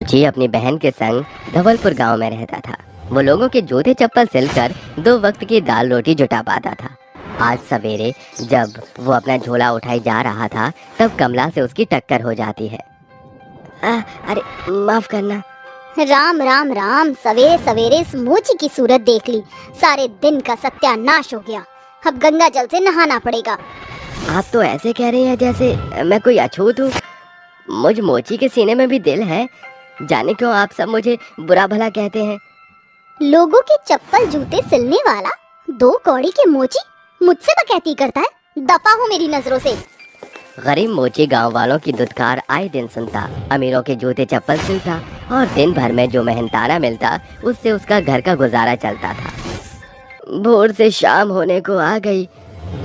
मोची अपनी बहन के संग धवलपुर गांव में रहता था। वो लोगों के जूते चप्पल सिलकर 2 वक्त की दाल रोटी जुटा पाता था। आज सवेरे जब वो अपना झोला उठाई जा रहा था, तब कमला से उसकी टक्कर हो जाती है। अरे माफ करना। राम राम राम, सवेरे सवेरे इस मोची की सूरत देख ली, सारे दिन का सत्यानाश हो गया। अब गंगा जल से नहाना पड़ेगा। आप तो ऐसे कह रही हैं जैसे मैं कोई अछूत हूँ। मुझ मोची के सीने में भी दिल है, जाने क्यों आप सब मुझे बुरा भला कहते हैं। लोगों के चप्पल जूते सिलने वाला 2 कौड़ी के मोची मुझसे बकैती करता है। दफा हो मेरी नजरों से। गरीब मोची गांव वालों की दुत्कार आए दिन सुनता, अमीरों के जूते चप्पल सिलता और दिन भर में जो मेहनताना मिलता उससे उसका घर का गुजारा चलता था। भोर से शाम होने को आ गई,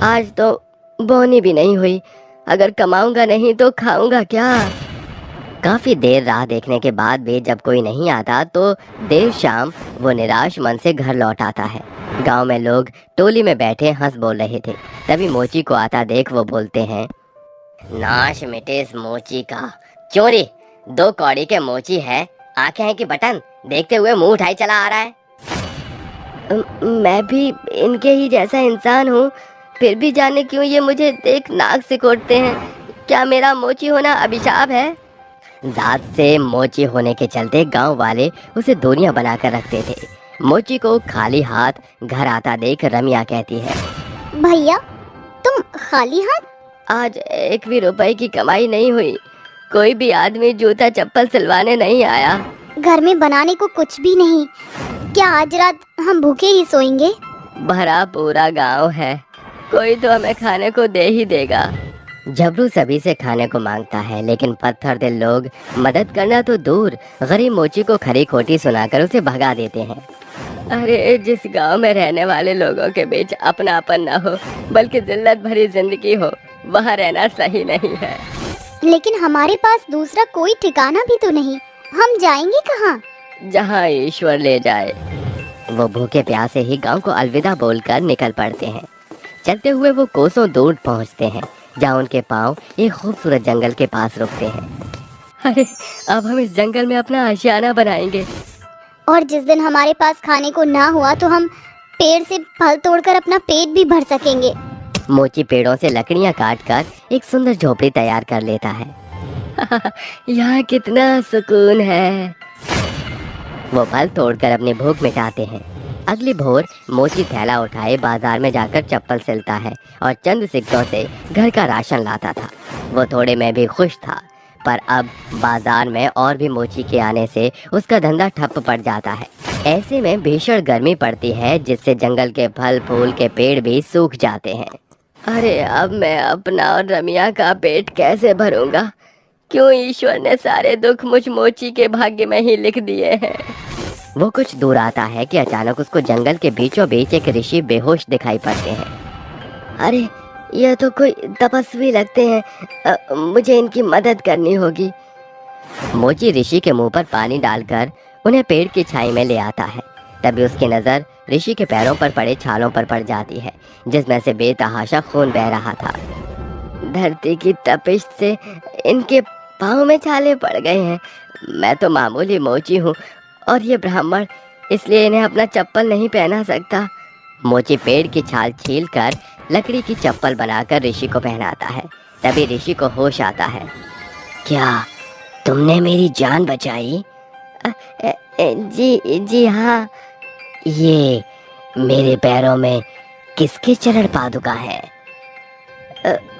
आज तो बोनी भी नहीं हुई। अगर कमाऊंगा नहीं तो खाऊंगा क्या। काफी देर राह देखने के बाद भी जब कोई नहीं आता तो देर शाम वो निराश मन से घर लौट आता है। गांव में लोग टोली में बैठे हंस बोल रहे थे। तभी मोची को आता देख वो बोलते हैं, नाश मिटे इस मोची का। चोरी 2 कौड़ी के मोची है, आंखें हैं कि बटन, देखते हुए मुंह उठाई चला आ रहा है। मैं भी इनके ही जैसा इंसान हूँ, फिर भी जाने क्यों ये मुझे देख नाक सिकोड़ते हैं। क्या मेरा मोची होना अभिशाप है। जात से मोची होने के चलते गांव वाले उसे दूरियां बनाकर रखते थे। मोची को खाली हाथ घर आता देख रमिया कहती है, भैया तुम खाली हाथ? आज 1 भी रुपए की कमाई नहीं हुई, कोई भी आदमी जूता चप्पल सिलवाने नहीं आया। घर में बनाने को कुछ भी नहीं, क्या आज रात हम भूखे ही सोएंगे? भरा पूरा गांव है, कोई तो हमें खाने को दे ही देगा। जबरू सभी से खाने को मांगता है, लेकिन पत्थर दिल लोग मदद करना तो दूर, गरीब मोची को खरी खोटी सुनाकर उसे भगा देते हैं। अरे जिस गांव में रहने वाले लोगों के बीच अपनापन न हो बल्कि जिल्लत भरी जिंदगी हो, वहाँ रहना सही नहीं है। लेकिन हमारे पास दूसरा कोई ठिकाना भी तो नहीं, हम जाएंगे कहाँ? जहाँ ईश्वर ले जाए। वो भूखे प्यासे ही गांव को अलविदा बोलकर निकल पड़ते हैं। चलते हुए वो कोसों दूर पहुंचते हैं, जहाँ उनके पाँव एक खूबसूरत जंगल के पास रुकते हैं। अरे अब हम इस जंगल में अपना आशियाना बनाएंगे। और जिस दिन हमारे पास खाने को ना हुआ तो हम पेड़ से फल तोड़कर अपना पेट भी भर सकेंगे। मोची पेड़ों से लकड़ियां काटकर एक सुंदर झोपड़ी तैयार कर लेता है। यहाँ कितना सुकून है। वो फल तोड़कर अपनी भूख मिटाते हैं। अगली भोर मोची थैला उठाए बाजार में जाकर चप्पल सिलता है और चंद सिक्कों से घर का राशन लाता था। वो थोड़े में भी खुश था, पर अब बाजार में और भी मोची के आने से उसका धंधा ठप पड़ जाता है। ऐसे में भीषण गर्मी पड़ती है, जिससे जंगल के फल फूल के पेड़ भी सूख जाते हैं। अरे अब मैं अपना और रमिया का पेट कैसे भरूंगा? क्यों ईश्वर ने सारे दुख मुझ मोची के भाग्य में ही लिख दिए हैं। वो कुछ दूर आता है कि अचानक उसको जंगल के बीचों बीच एक ऋषि बेहोश दिखाई पड़ते हैं। अरे यह तो कोई तपस्वी लगते हैं, मुझे इनकी मदद करनी होगी। मोची ऋषि के मुंह पर पानी डालकर उन्हें पेड़ की छाई में ले आता है। तभी उसकी नज़र ऋषि के पैरों पर पड़े छालों पर पड़ जाती है, जिसमें से बेतहाशा खून बह रहा था। धरती की तपिश से इनके पाँव में छाले पड़ गए हैं। मैं तो मामूली मोची हूँ और ये ब्राह्मण, इसलिए इन्हें अपना चप्पल नहीं पहना सकता। मोची पेड़ की छाल छीलकर लकड़ी की चप्पल बनाकर ऋषि को पहनाता है। तभी ऋषि को होश आता है। क्या तुमने मेरी जान बचाई? जी हाँ। ये मेरे पैरों में किसके चरण पादुका है?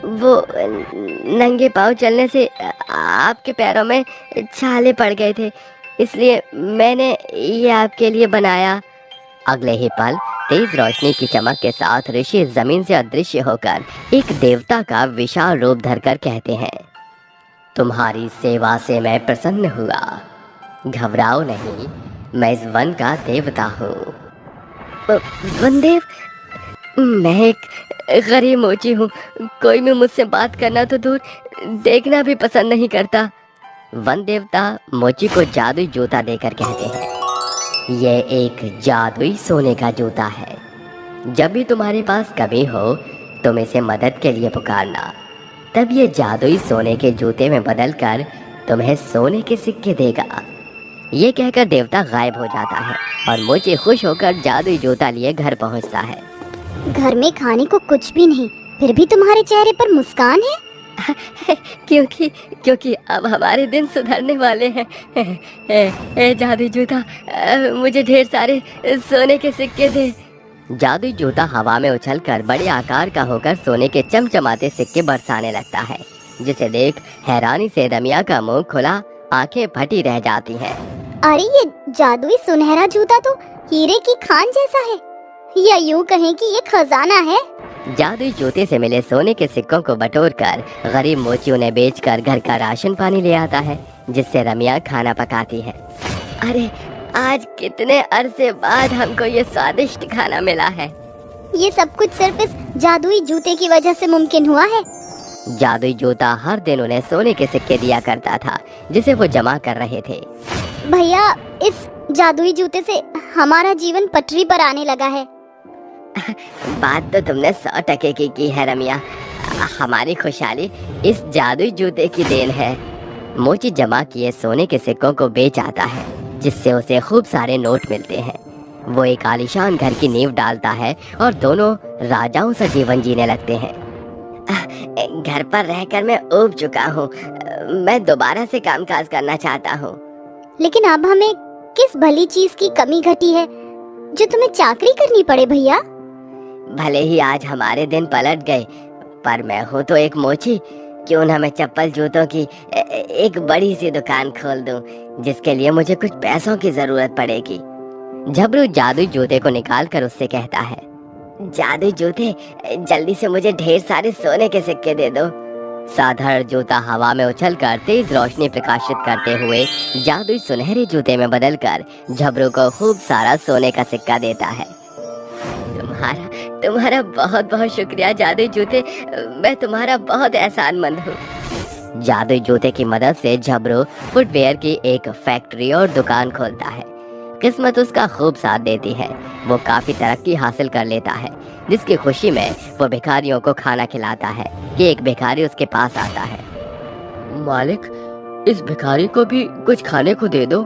वो नंगे पाँव चलने से आपके पैरों में छाले पड़ गए थे, इसलिए मैंने ये आपके लिए बनाया। अगले ही पल तेज रोशनी की चमक के साथ ऋषि जमीन से अदृश्य होकर एक देवता का विशाल रूप धरकर कहते हैं, तुम्हारी सेवा से मैं प्रसन्न हुआ। घबराओ नहीं, मैं इस वन का देवता हूँ। वनदेव? मैं एक गरीब मोची हूँ, कोई भी मुझसे बात करना तो दूर, देखना भी पसंद नहीं करता। वन देवता मोची को जादुई जूता देकर कहते हैं, यह एक जादुई सोने का जूता है। जब भी तुम्हारे पास कमी हो तुम इसे मदद के लिए पुकारना, तब ये जादुई सोने के जूते में बदलकर तुम्हें सोने के सिक्के देगा। ये कहकर देवता गायब हो जाता है और मोची खुश होकर जादुई जूता लिए घर पहुंचता है। घर में खाने को कुछ भी नहीं, फिर भी तुम्हारे चेहरे पर मुस्कान है। क्योंकि अब हमारे दिन सुधरने वाले हैं। जादुई जूता, मुझे ढेर सारे सोने के सिक्के दे। जादुई जूता हवा में उछलकर बड़े आकार का होकर सोने के चमचमाते सिक्के बरसाने लगता है, जिसे देख हैरानी से रमिया का मुंह खुला, आंखें फटी रह जाती हैं। अरे ये जादुई सुनहरा जूता तो हीरे की खान जैसा है, या यूं कहें कि ये खजाना है। जादुई जूते से मिले सोने के सिक्कों को बटोरकर गरीब मोची उन्हें बेचकर घर का राशन पानी ले आता है, जिससे रमिया खाना पकाती है। अरे आज कितने अरसे बाद हमको ये स्वादिष्ट खाना मिला है। ये सब कुछ सिर्फ इस जादुई जूते की वजह से मुमकिन हुआ है। जादुई जूता हर दिन उन्हें सोने के सिक्के दिया करता था, जिसे वो जमा कर रहे थे। भैया, इस जादुई जूते से हमारा जीवन पटरी पर आने लगा है। बात तो तुमने 100% की है रमिया। हमारी खुशहाली इस जादुई जूते की देन है। मोची जमा किए सोने के सिक्कों को बेच आता है, जिससे उसे खूब सारे नोट मिलते हैं। वो एक आलीशान घर की नींव डालता है और दोनों राजाओं सा जीवन जीने लगते हैं। घर पर रहकर मैं ऊब चुका हूँ। मैं दोबारा से कामकाज करना चाहता हूँ। लेकिन अब हमें किस भली चीज की कमी घटी है जो तुम्हें चाकरी करनी पड़े भैया? भले ही आज हमारे दिन पलट गए, पर मैं हूँ तो एक मोची। क्यों ना मैं चप्पल जूतों की एक बड़ी सी दुकान खोल दूं, जिसके लिए मुझे कुछ पैसों की जरूरत पड़ेगी। झबरू जादुई जूते को निकालकर उससे कहता है, जादुई जूते, जल्दी से मुझे ढेर सारे सोने के सिक्के दे दो। साधारण जूता हवा में उछलकर तेज रोशनी प्रकाशित करते हुए जादुई सुनहरे जूते में बदलकर झबरू को खूब सारा सोने का सिक्का देता है। तुम्हारा बहुत बहुत शुक्रिया जादुई जूते, मैं तुम्हारा बहुत एहसानमंद हूँ। जादुई जूते की मदद से झबरू फुटवेयर की एक फैक्ट्री और दुकान खोलता है। किस्मत उसका खूब साथ देती है। वो काफी तरक्की हासिल कर लेता है, जिसकी खुशी में वो भिखारियों को खाना खिलाता है कि एक भिखारी उसके पास आता है। मालिक, इस भिखारी को भी कुछ खाने को दे दो।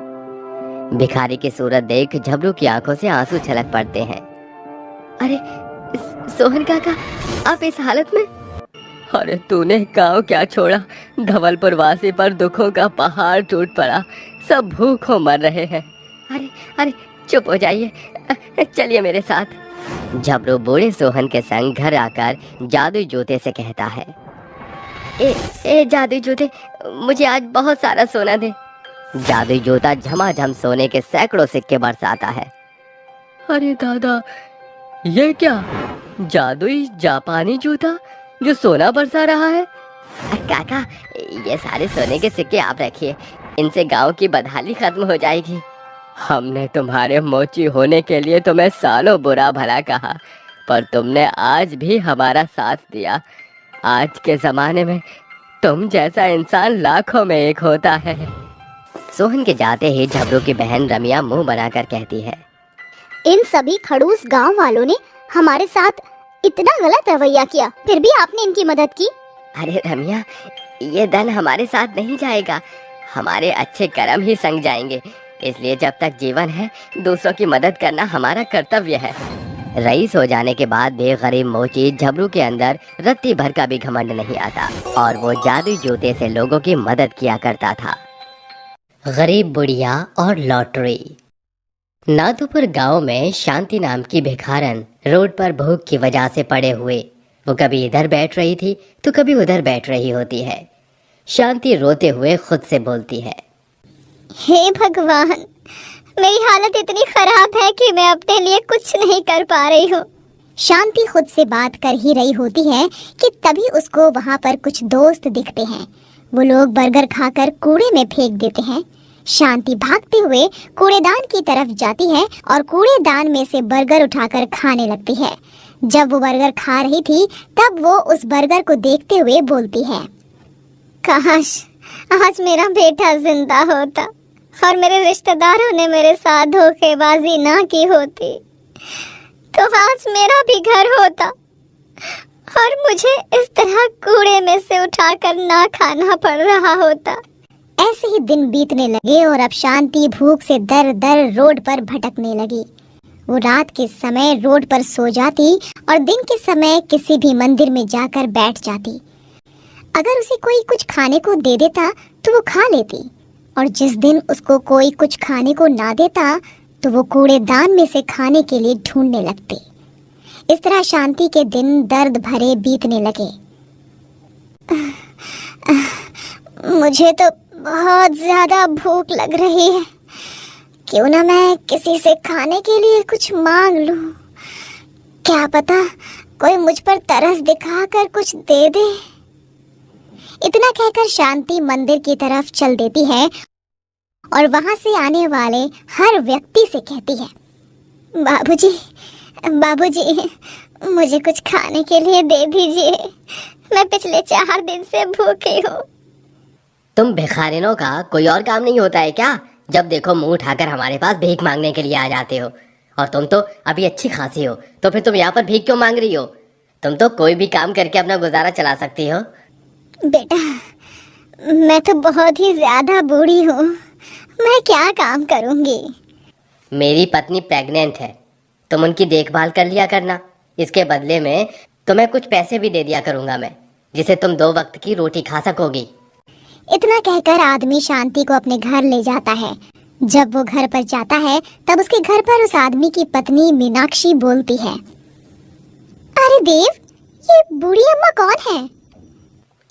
भिखारी की सूरत देख झबरू की आंखों से आंसू छलक पड़ते हैं। अरे सोहन काका, आप इस हालत में? अरे तूने गाँव क्या छोड़ा, धवलपुर वासी पर दुखों का पहाड़ टूट पड़ा, सब भूखों मर रहे हैं। अरे चुप हो जाइए, चलिए मेरे साथ। झबरू बूढ़े सोहन के संग घर आकर जादुई जूते से कहता है, ए जादुई जूते, मुझे आज बहुत सारा सोना दे। जादुई जूता झमाझम सोने के सैकड़ों सिक्के बरसाता है। अरे दादा, ये क्या जादुई जापानी जूता जो सोना बरसा रहा है? काका, ये सारे सोने के सिक्के आप रखिए, इनसे गांव की बदहाली खत्म हो जाएगी। हमने तुम्हारे मोची होने के लिए तुम्हें सालों बुरा भला कहा, पर तुमने आज भी हमारा साथ दिया। आज के जमाने में तुम जैसा इंसान लाखों में एक होता है। सोहन के जाते ही झबरू की बहन रमिया मुंह बनाकर कहती है, इन सभी खड़ूस गांव वालों ने हमारे साथ इतना गलत रवैया किया, फिर भी आपने इनकी मदद की। अरे रमिया, ये धन हमारे साथ नहीं जाएगा, हमारे अच्छे कर्म ही संग जाएंगे। इसलिए जब तक जीवन है दूसरों की मदद करना हमारा कर्तव्य है। रईस हो जाने के बाद भी गरीब मोची झबरू के अंदर रत्ती भर का भी घमंड नहीं आता और वो जादुई जूते से लोगों की मदद किया करता था। गरीब बुढ़िया और लॉटरी। नाथुपुर गांव में शांति नाम की भिखारन रोड पर भूख की वजह से पड़े हुए, वो कभी इधर बैठ रही थी तो कभी उधर बैठ रही होती है। शांति रोते हुए खुद से बोलती है, हे भगवान, मेरी हालत इतनी खराब है कि मैं अपने लिए कुछ नहीं कर पा रही हूँ। शांति खुद से बात कर ही रही होती है कि तभी उसको वहाँ पर कुछ दोस्त दिखते हैं। वो लोग बर्गर खाकर कूड़े में फेंक देते हैं। शांति भागते हुए कूड़ेदान की तरफ जाती है और कूड़ेदान में से बर्गर उठाकर खाने लगती है। जब वो बर्गर खा रही थी तब वो उस बर्गर को देखते हुए बोलती है, काश आज मेरा बेटा जिंदा होता और मेरे रिश्तेदारों ने मेरे साथ धोखेबाजी ना की होती, तो आज मेरा भी घर होता और मुझे इस तरह कूड़े में से उठाकर ना खाना पड़ रहा होता। ऐसे ही दिन बीतने लगे और अब शांति भूख से दर दर रोड पर भटकने लगी। वो रात के समय रोड पर सो जाती और दिन के समय किसी भी मंदिर में जाकर बैठ जाती। अगर उसे कोई कुछ खाने को दे देता तो वो खा लेती, और जिस दिन उसको कोई कुछ खाने को ना देता तो वो कूड़ेदान में से खाने के लिए ढूंढने लगती। इस तरह शांति के दिन दर्द भरे बीतने लगे। मुझे तो बहुत ज्यादा भूख लग रही है, क्यों ना मैं किसी से खाने के लिए कुछ मांग लूं। क्या पता कोई मुझ पर तरस दिखाकर कुछ दे दे। इतना कहकर शांति मंदिर की तरफ चल देती है और वहां से आने वाले हर व्यक्ति से कहती है, बाबूजी, बाबूजी, मुझे कुछ खाने के लिए दे दीजिए, मैं पिछले 4 दिन से भूखी हूँ। तुम भिखारिनों का कोई और काम नहीं होता है क्या? जब देखो मुंह उठाकर हमारे पास भीख मांगने के लिए आ जाते हो। और तुम तो अभी अच्छी खासी हो, तो फिर तुम यहाँ पर भीख क्यों मांग रही हो? तुम तो कोई भी काम करके अपना गुजारा चला सकती हो। बेटा, मैं तो बहुत ही ज्यादा बूढ़ी हूँ, मैं क्या काम करूँगी? मेरी पत्नी प्रेग्नेंट है, तुम उनकी देखभाल कर लिया करना। इसके बदले में तुम्हें कुछ पैसे भी दे दिया करूँगा मैं, जिसे तुम 2 वक्त की रोटी खा सकोगी। इतना कहकर आदमी शांति को अपने घर ले जाता है। जब वो घर पर जाता है तब उसके घर पर उस आदमी की पत्नी मीनाक्षी बोलती है, अरे देव, ये बूढ़ी अम्मा कौन है?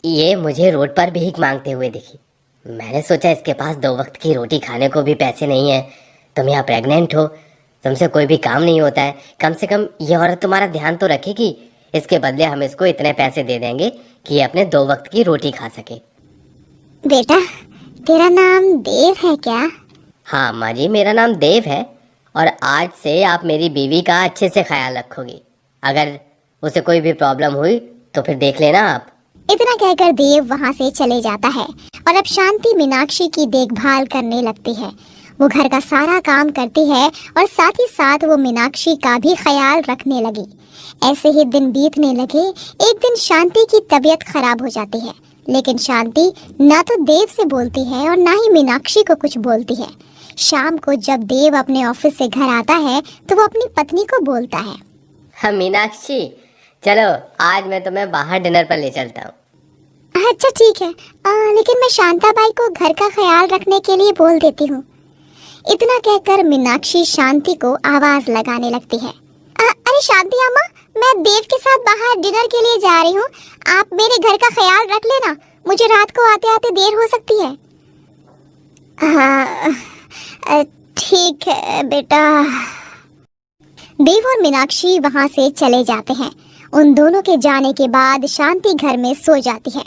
ये मुझे रोड पर भीख मांगते हुए दिखी। मैंने सोचा इसके पास 2 वक्त की रोटी खाने को भी पैसे नहीं है। तुम यहाँ प्रेग्नेंट हो, तुमसे कोई भी काम नहीं होता है, कम से कम ये औरत तुम्हारा ध्यान तो रखेगी। इसके बदले हम इसको इतने पैसे दे देंगे कि ये अपने 2 वक्त की रोटी खा सके। बेटा, तेरा नाम देव है क्या? हाँ माँ जी, मेरा नाम देव है, और आज से आप मेरी बीवी का अच्छे से ख्याल रखोगी। अगर उसे कोई भी प्रॉब्लम हुई तो फिर देख लेना आप। इतना कहकर देव वहाँ से चले जाता है और अब शांति मीनाक्षी की देखभाल करने लगती है। वो घर का सारा काम करती है और साथ ही साथ वो मीनाक्षी का भी ख्याल रखने लगी। ऐसे ही दिन बीतने लगे। एक दिन शांति की तबीयत खराब हो जाती है, लेकिन शांति ना तो देव से बोलती है और ना ही मीनाक्षी को कुछ बोलती है। शाम को जब देव अपने ऑफिस से घर आता है तो वो अपनी पत्नी को बोलता है, हाँ मीनाक्षी, चलो आज मैं तुम्हें बाहर डिनर पर ले चलता हूँ। अच्छा ठीक है, लेकिन मैं शांताबाई को घर का ख्याल रखने के लिए बोल देती हूँ। इतना कहकर मीनाक्षी शांति को आवाज लगाने लगती है, अरे शांति अम्मा, मैं देव के साथ बाहर डिनर के लिए जा रही हूँ, आप मेरे घर का ख्याल रख लेना, मुझे रात को आते आते देर हो सकती है। ठीक है बेटा। देव और मीनाक्षी वहाँ से चले जाते हैं। उन दोनों के जाने के बाद शांति घर में सो जाती है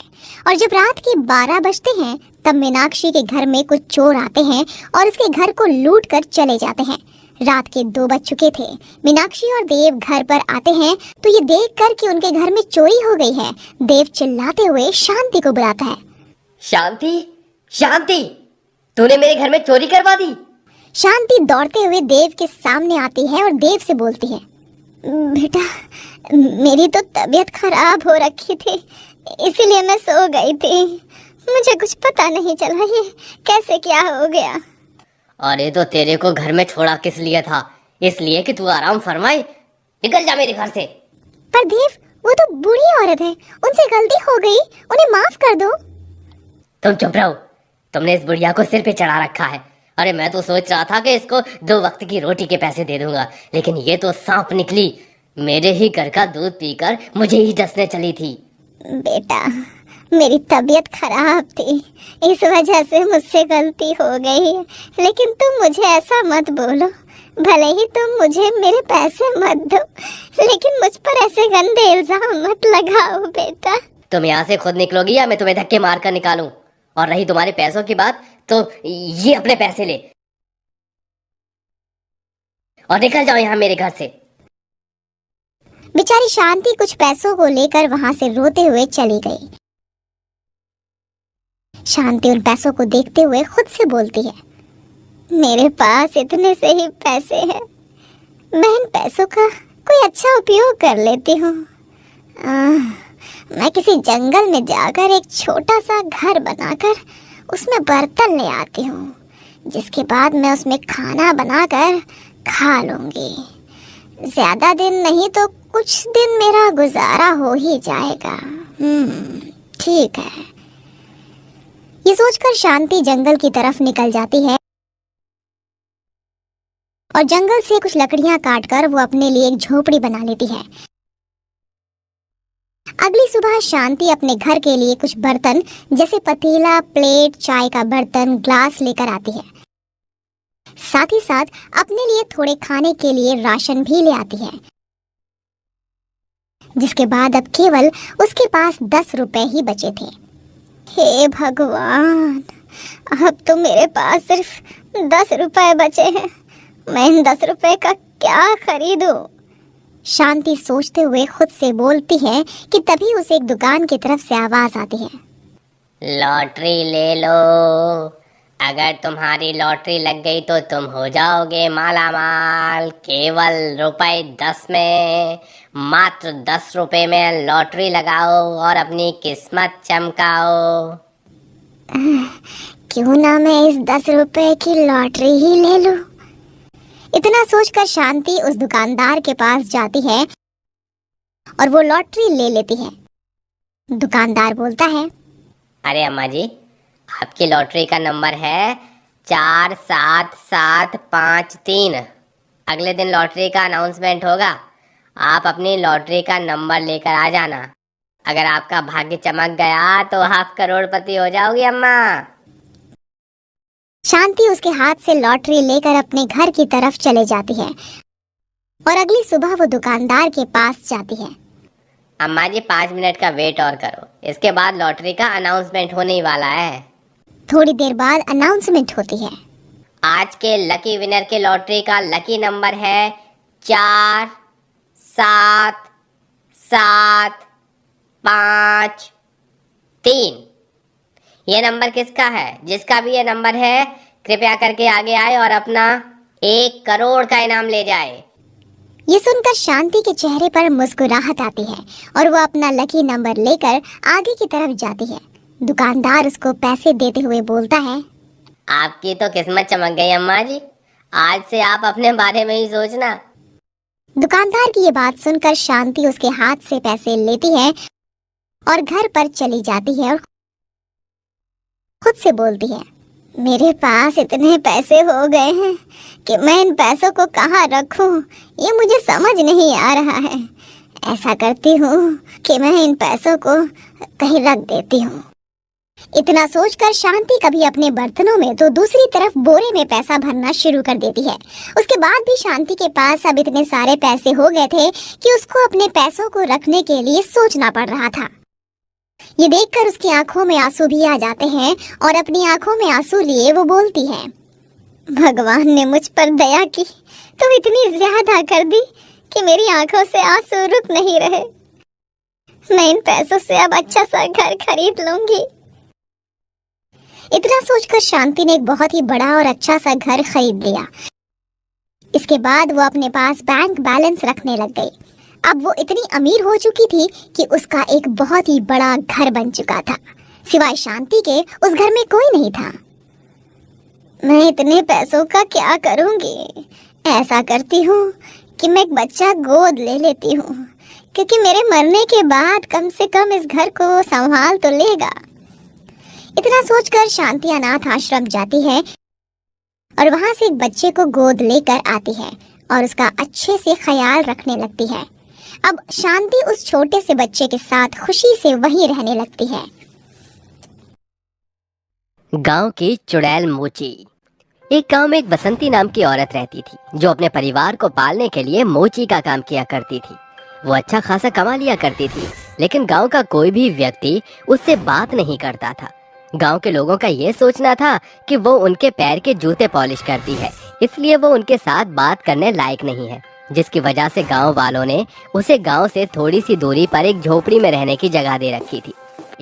और जब रात के 12 बजते हैं तब मीनाक्षी के घर में कुछ चोर आते हैं और उसके घर को लूट कर चले जाते हैं। रात के 2 बज चुके थे। मीनाक्षी और देव घर पर आते हैं तो ये देख कर कि उनके घर में चोरी हो गई है, देव चिल्लाते हुए शांति को बुलाता है। शांति, शांति, तूने मेरे घर में चोरी करवा दी। शांति दौड़ते हुए देव के सामने आती है और देव से बोलती है, बेटा, मेरी तो तबीयत खराब हो रखी थी, इसीलिए मैं सो गई थी, मुझे कुछ पता नहीं चला ये कैसे क्या हो गया। अरे तो तेरे को घर में छोड़ा किस लिए था? इसलिए कि तू आराम फरमाए। निकल जा मेरे घर से। पर देव, वो तो बूढ़ी औरत है, उनसे गलती हो गई, उन्हें माफ कर दो। तुम चुप रहो, तुमने इस बुढ़िया को सिर पे चढ़ा रखा है। अरे मैं तो सोच रहा था कि इसको 2 वक्त की रोटी के पैसे दे दूंगा, लेकिन ये तो सांप निकली। मेरे ही घर का दूध पीकर मुझे ही डसने चली थी। बेटा, मेरी तबीयत खराब थी, इस वजह से मुझसे गलती हो गई, लेकिन तुम मुझे ऐसा मत बोलो। भले ही तुम मुझे मेरे पैसे मत दो, लेकिन मुझ पर ऐसे गंदे इल्जाम मत लगाओ बेटा। तुम यहाँ से खुद निकलोगी या मैं तुम्हें धक्के मार कर निकालूं? और रही तुम्हारे पैसों की बात, तो ये अपने पैसे ले और निकल जाओ यहाँ मेरे घर से। बेचारी शांति कुछ पैसों को लेकर वहां से रोते हुए चली गई। शांति उन पैसों को देखते हुए खुद से बोलती है, मेरे पास इतने से ही पैसे हैं, मैं इन पैसों का कोई अच्छा उपयोग कर लेती हूँ। मैं किसी जंगल में जाकर एक छोटा सा घर बनाकर उसमें बर्तन ले आती हूँ, जिसके बाद मैं उसमें खाना बनाकर खा लूंगी। ज्यादा दिन नहीं तो कुछ दिन मेरा गुजारा हो ही जाएगा। ठीक है। ये सोचकर शांति जंगल की तरफ निकल जाती है और जंगल से कुछ लकड़ियां काटकर वो अपने लिए एक झोपड़ी बना लेती है। अगली सुबह शांति अपने घर के लिए कुछ बर्तन जैसे पतीला, प्लेट, चाय का बर्तन, ग्लास लेकर आती है। साथ ही साथ अपने लिए थोड़े खाने के लिए राशन भी ले आती है, जिसके बाद अब केवल उसके पास 10 रुपए ही बचे थे। हे भगवान, अब तो मेरे पास सिर्फ 10 रुपए बचे हैं। मैं इन 10 रुपए का क्या खरीदूं? शांति सोचते हुए खुद से बोलती है कि तभी उसे एक दुकान की तरफ से आवाज आती है। लॉटरी ले लो, अगर तुम्हारी लॉटरी लग गई तो तुम हो जाओगे माला माल। केवल ₹10 में, मात्र 10 रुपए में लॉटरी लगाओ और अपनी किस्मत चमकाओ। क्यों ना मैं इस 10 रुपए की लॉटरी ही ले लूं? इतना सोचकर शांति उस दुकानदार के पास जाती है और वो लॉटरी ले लेती है। दुकानदार बोलता है, अरे अम्मा जी, आपकी लॉटरी का नंबर है 47753। अगले दिन लॉटरी का अनाउंसमेंट होगा, आप अपनी लॉटरी का नंबर लेकर आ जाना। अगर आपका भाग्य चमक गया तो आप करोड़पति हो जाओगी अम्मा। शांति उसके हाथ से लॉटरी लेकर अपने घर की तरफ चले जाती है और अगली सुबह वो दुकानदार के पास जाती है। अम्मा जी 5 मिनट का वेट और करो, इसके बाद लॉटरी का अनाउंसमेंट होने ही वाला है। थोड़ी देर बाद अनाउंसमेंट होती है। आज के लकी विनर के लॉटरी का लकी नंबर है 477553। ये नंबर किसका है? जिसका भी ये नंबर है, कृपया करके आगे आए और अपना 1 करोड़ का इनाम ले जाए। ये सुनकर शांति के चेहरे पर मुस्कुराहट आती है और वो अपना लकी नंबर लेकर आगे की तरफ जाती है। दुकानदार उसको पैसे देते हुए बोलता है, आपकी तो किस्मत चमक गई अम्मा जी, आज से आप अपने बारे में ही सोचना। दुकानदार की ये बात सुनकर शांति उसके हाथ से पैसे लेती है और घर पर चली जाती है और खुद से बोलती है, मेरे पास इतने पैसे हो गए हैं कि मैं इन पैसों को कहाँ रखूं, ये मुझे समझ नहीं आ रहा है। ऐसा करती हूँ कि मैं इन पैसों को कहीं रख देती हूँ। इतना सोचकर शांति कभी अपने बर्तनों में तो दूसरी तरफ बोरे में पैसा भरना शुरू कर देती है। उसके बाद भी शांति के पास अब इतने सारे पैसे हो गए थे कि उसको अपने पैसों को रखने के लिए सोचना पड़ रहा था। ये देखकर उसकी आंखों में आंसू भी आ जाते हैं और अपनी आंखों में आंसू लिए वो बोलती है, भगवान ने मुझ पर दया की तो इतनी ज्यादा कर दी कि मेरी आंखों से आंसू रुक नहीं रहे। मैं इन पैसों से अब अच्छा सा घर खरीद लूंगी। इतना सोचकर शांति ने एक बहुत ही बड़ा और अच्छा सा घर खरीद लिया। इसके बाद वो अपने पास बैंक बैलेंस रखने लग गई। अब वो इतनी अमीर हो चुकी थी कि उसका एक बहुत ही बड़ा घर बन चुका था। सिवाय शांति के उस घर में कोई नहीं था। मैं इतने पैसों का क्या करूंगी? ऐसा करती हूँ कि मैं एक बच्चा गोद ले लेती हूँ, क्योंकि मेरे मरने के बाद कम से कम इस घर को संभाल तो लेगा। इतना सोचकर शांति अनाथ आश्रम जाती है और वहां से एक बच्चे को गोद लेकर आती है और उसका अच्छे से ख्याल रखने लगती है। अब शांति उस छोटे से बच्चे के साथ खुशी से वहीं रहने लगती है। गांव की चुड़ैल मोची। एक गांव में एक बसंती नाम की औरत रहती थी, जो अपने परिवार को पालने के लिए मोची का काम किया करती थी। वो अच्छा खासा कमा लिया करती थी, लेकिन गांव का कोई भी व्यक्ति उससे बात नहीं करता था। गांव के लोगों का ये सोचना था कि वो उनके पैर के जूते पॉलिश करती है, इसलिए वो उनके साथ बात करने लायक नहीं है, जिसकी वजह से गांव वालों ने उसे गांव से थोड़ी सी दूरी पर एक झोपड़ी में रहने की जगह दे रखी थी।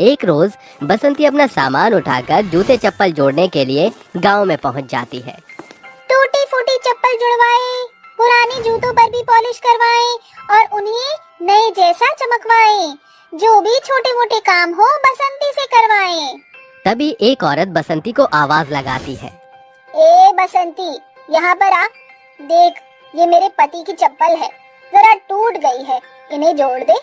एक रोज बसंती अपना सामान उठाकर जूते चप्पल जोड़ने के लिए गांव में पहुंच जाती है। टूटी फूटी चप्पल जुड़वाएं, पुराने जूतों पर भी पॉलिश करवाएं और उन्हें नए जैसा चमकवाएं। जो भी छोटे मोटे काम हो बसंती से करवाएं। तभी एक औरत बसंती को आवाज लगाती है। ए बसंती, यहाँ पर आ। देख, ये मेरे पति की चप्पल है, जरा टूट गई है, इन्हें जोड़ दे।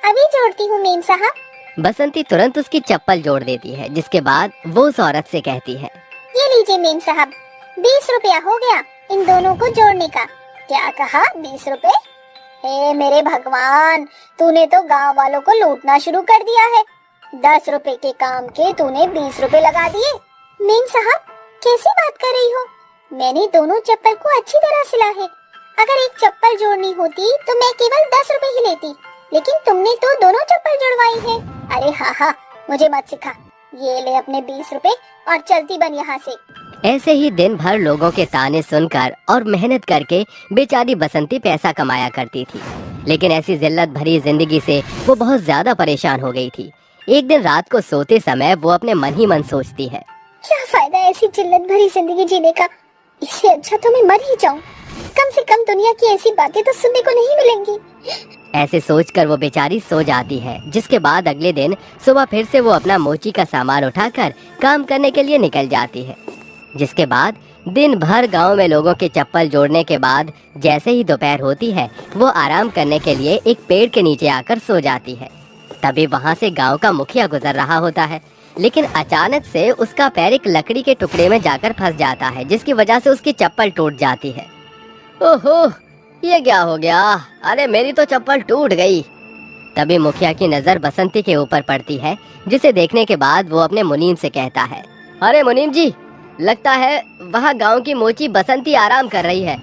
अभी जोड़ती हूँ मेम साहब। बसंती तुरंत उसकी चप्पल जोड़ देती है, जिसके बाद वो उस औरत से कहती है, ये लीजिए मेम साहब, 20 रुपया हो गया इन दोनों को जोड़ने का। क्या कहा, 20 रुपए? हे मेरे भगवान, तूने तो गांव वालों को लूटना शुरू कर दिया है। 10 रुपए के काम के तूने 20 रुपए लगा दिए। मेम साहब, कैसी बात कर रही हो? मैंने दोनों चप्पल को अच्छी तरह सिला है। अगर एक चप्पल जोड़नी होती तो मैं केवल 10 रुपए ही लेती, लेकिन तुमने तो दोनों चप्पल जुड़वाई है। अरे हाँ, मुझे मत सिखा। ये ले अपने 20 रुपए और चलती बन यहाँ से। ऐसे ही दिन भर लोगों के ताने सुनकर और मेहनत करके बेचारी बसंती पैसा कमाया करती थी, लेकिन ऐसी जिल्लत भरी जिंदगी से वो बहुत ज्यादा परेशान हो गई थी। एक दिन रात को सोते समय वो अपने मन ही मन सोचती है, क्या फायदा ऐसी जिल्लत भरी जिंदगी जीने का, इससे अच्छा तो मैं मर ही जाऊं। कम से कम दुनिया की ऐसी बातें तो सुनने को नहीं मिलेंगी। ऐसे सोचकर वो बेचारी सो जाती है, जिसके बाद अगले दिन सुबह फिर से वो अपना मोची का सामान उठाकर काम करने के लिए निकल जाती है। जिसके बाद दिन भर गांव में लोगों के चप्पल जोड़ने के बाद जैसे ही दोपहर होती है, वो आराम करने के लिए एक पेड़ के नीचे आकर सो जाती है। तभी वहां से गांव का मुखिया गुजर रहा होता है, लेकिन अचानक से उसका पैर एक लकड़ी के टुकड़े में जाकर फंस जाता है, जिसकी वजह से उसकी चप्पल टूट जाती है। ओहो, ये क्या हो गया? अरे मेरी तो चप्पल टूट गई। तभी मुखिया की नजर बसंती के ऊपर पड़ती है, जिसे देखने के बाद वो अपने मुनीम से कहता है, अरे मुनीम जी, लगता है वहाँ गांव की मोची बसंती आराम कर रही है।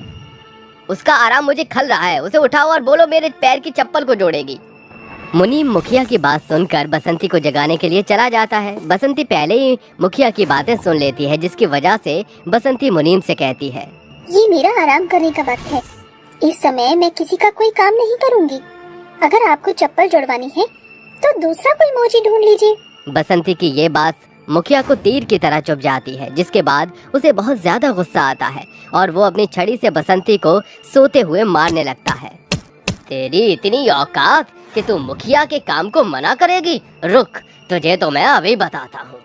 उसका आराम मुझे खल रहा है, उसे उठाओ और बोलो मेरे पैर की चप्पल को जोड़ेगी। मुनीम मुखिया की बात सुनकर बसंती को जगाने के लिए चला जाता है। बसंती पहले ही मुखिया की बातें सुन लेती है, जिसकी वजह से बसंती मुनीम से कहती है, ये मेरा आराम करने का वक्त है, इस समय मैं किसी का कोई काम नहीं करूंगी। अगर आपको चप्पल जुड़वानी है तो दूसरा कोई मोची ढूंढ लीजिए। बसंती की ये बात मुखिया को तीर की तरह चुभ जाती है, जिसके बाद उसे बहुत ज्यादा गुस्सा आता है और वो अपनी छड़ी से बसंती को सोते हुए मारने लगता है। तेरी इतनी औकात कि तू मुखिया के काम को मना करेगी? रुक, तुझे तो मैं अभी बताता हूँ।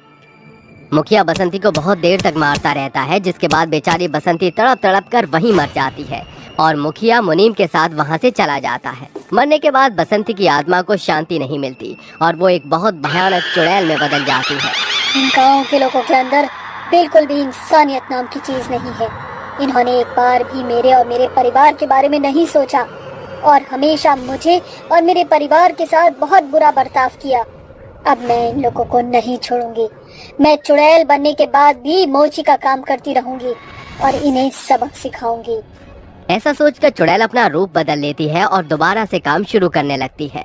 मुखिया बसंती को बहुत देर तक मारता रहता है, जिसके बाद बेचारी बसंती तड़प तड़प कर वहीं मर जाती है और मुखिया मुनीम के साथ वहां से चला जाता है। मरने के बाद बसंती की आत्मा को शांति नहीं मिलती और वो एक बहुत भयानक चुड़ैल में बदल जाती है। इन गाँव के लोगों के अंदर बिल्कुल भी इंसानियत नाम की चीज नहीं है। इन्होंने एक बार भी मेरे और मेरे परिवार के बारे में नहीं सोचा और हमेशा मुझे और मेरे परिवार के साथ बहुत बुरा बर्ताव किया। अब मैं इन लोगों को नहीं छोड़ूंगी। मैं चुड़ैल बनने के बाद भी मोची का काम करती रहूंगी और इन्हें सबक सिखाऊंगी। ऐसा सोचकर चुड़ैल अपना रूप बदल लेती है और दोबारा से काम शुरू करने लगती है।